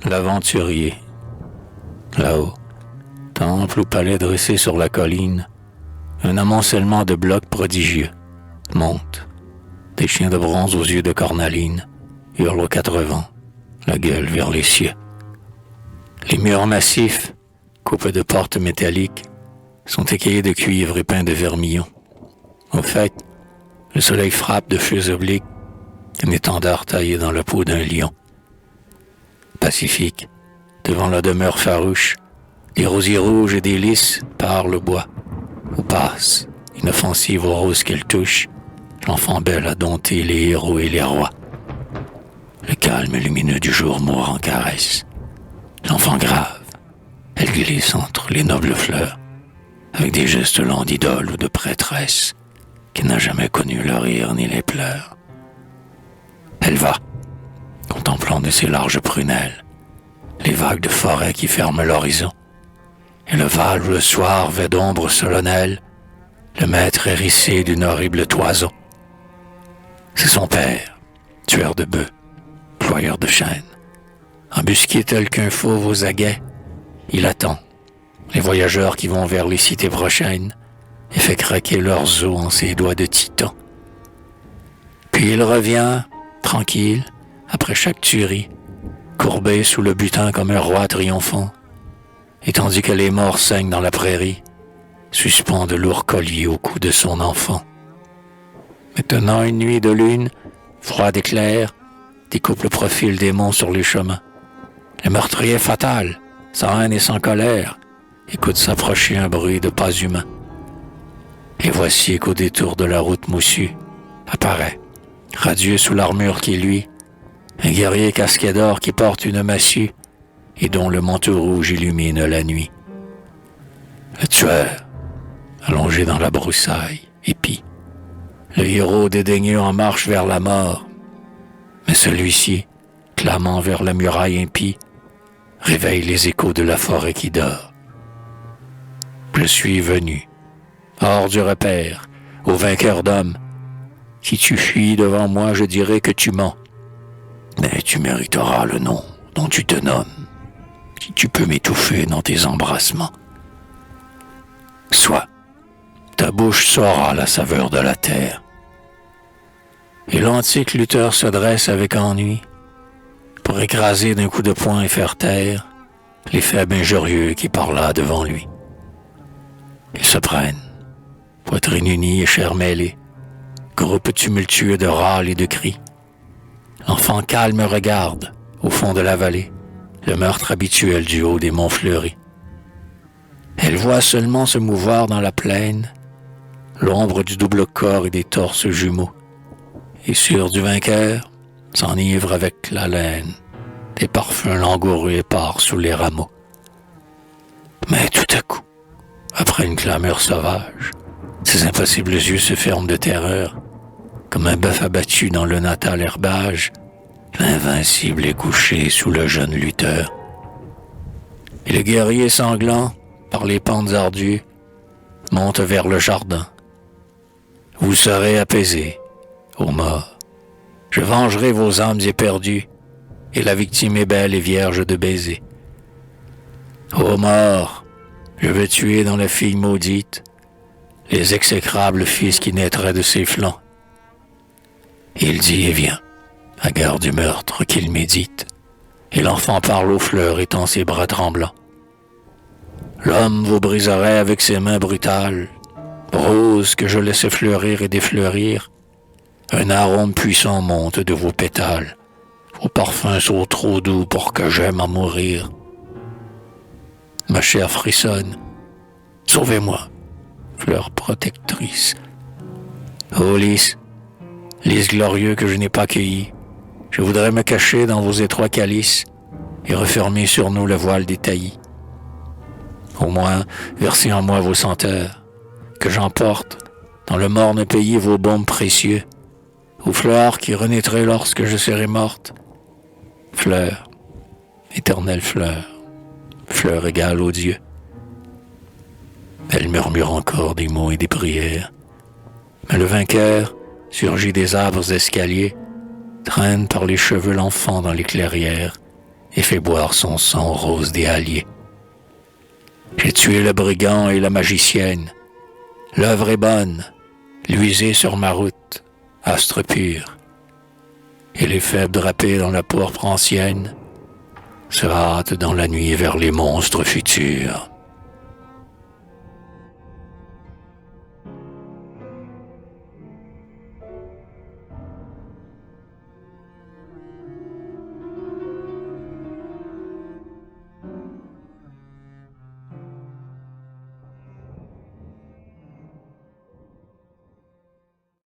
L'aventurier. Là-haut, temple ou palais dressé sur la colline, un amoncellement de blocs prodigieux monte. Des chiens de bronze aux yeux de cornaline hurlent aux quatre vents, la gueule vers les cieux. Les murs massifs, coupés de portes métalliques, sont équillés de cuivre et peints de vermillon. Au fait, le soleil frappe de feux obliques un étendard taillé dans la peau d'un lion. Pacifique, devant la demeure farouche, des rosiers rouges et des lys parent le bois, ou passent, inoffensive aux roses qu'elle touche, l'enfant belle a dompté les héros et les rois. Le calme lumineux du jour mord en caresse. L'enfant grave, elle glisse entre les nobles fleurs, avec des gestes lents d'idole ou de prêtresse, qui n'a jamais connu le rire ni les pleurs. Elle va, contemplant de ses larges prunelles les vagues de forêt qui ferment l'horizon, et le val où le soir vêt d'ombre solennelle le maître hérissé d'une horrible toison. C'est son père, tueur de bœufs, ployeur de chênes. Embusqué tel qu'un fauve aux aguets, il attend les voyageurs qui vont vers les cités prochaines et fait craquer leurs os en ses doigts de titan. Puis il revient, tranquille, après chaque tuerie, courbé sous le butin comme un roi triomphant, et tandis que les morts saignent dans la prairie, suspend de lourds colliers au cou de son enfant. Maintenant une nuit de lune, froide et claire, découpe le profil des monts sur les chemins. Le meurtrier fatal, sans haine et sans colère, écoute s'approcher un bruit de pas humains. Et voici qu'au détour de la route moussue, apparaît, radieux sous l'armure qui luit, un guerrier casqué d'or qui porte une massue et dont le manteau rouge illumine la nuit. Le tueur, allongé dans la broussaille, épie, le héros dédaigneux en marche vers la mort, mais celui-ci, clamant vers la muraille impie, réveille les échos de la forêt qui dort. Je suis venu, hors du repère, au vainqueur d'hommes. Si tu fuis devant moi, je dirai que tu mens. Mais tu mériteras le nom dont tu te nommes, si tu peux m'étouffer dans tes embrassements. Soit, ta bouche saura la saveur de la terre. Et l'antique lutteur se dresse avec ennui pour écraser d'un coup de poing et faire taire les faibles injurieux qui parlent devant lui. Ils se prennent, poitrine unie et chair mêlée, groupe tumultueux de râles et de cris. L'enfant calme regarde, au fond de la vallée, le meurtre habituel du haut des monts fleuris. Elle voit seulement se mouvoir dans la plaine l'ombre du double corps et des torses jumeaux, et sûre du vainqueur, s'enivre avec l'haleine des parfums langoureux épars sous les rameaux. Mais tout à coup, après une clameur sauvage, ses impossibles yeux se ferment de terreur, comme un bœuf abattu dans le natal herbage. L'invincible est couché sous le jeune lutteur. Et le guerrier sanglant, par les pentes ardues, monte vers le jardin. Vous serez apaisés, ô morts. Je vengerai vos âmes éperdues, et la victime est belle et vierge de baisers. Ô morts, je veux tuer dans la fille maudite les exécrables fils qui naîtraient de ses flancs. Il dit et vient, à garde du meurtre qu'il médite, et l'enfant parle aux fleurs étend ses bras tremblants. L'homme vous briserait avec ses mains brutales, roses que je laisse fleurir et défleurir. Un arôme puissant monte de vos pétales, vos parfums sont trop doux pour que j'aime en mourir. Ma chair frissonne, sauvez-moi, fleur protectrice. Ô lys glorieux que je n'ai pas cueilli, je voudrais me cacher dans vos étroits calices et refermer sur nous le voile détailli. Au moins, versez en moi vos senteurs, que j'emporte dans le morne pays vos baumes précieux, aux fleurs qui renaîtraient lorsque je serai morte. Fleurs, éternelle fleur, fleur égale aux dieux. Elle murmure encore des mots et des prières, mais le vainqueur, surgit des arbres escaliers, traîne par les cheveux l'enfant dans les clairières et fait boire son sang aux roses des halliers. J'ai tué le brigand et la magicienne. L'œuvre est bonne, luisez sur ma route, astre pur. Et les faibles drapés dans la pourpre ancienne se hâtent dans la nuit vers les monstres futurs.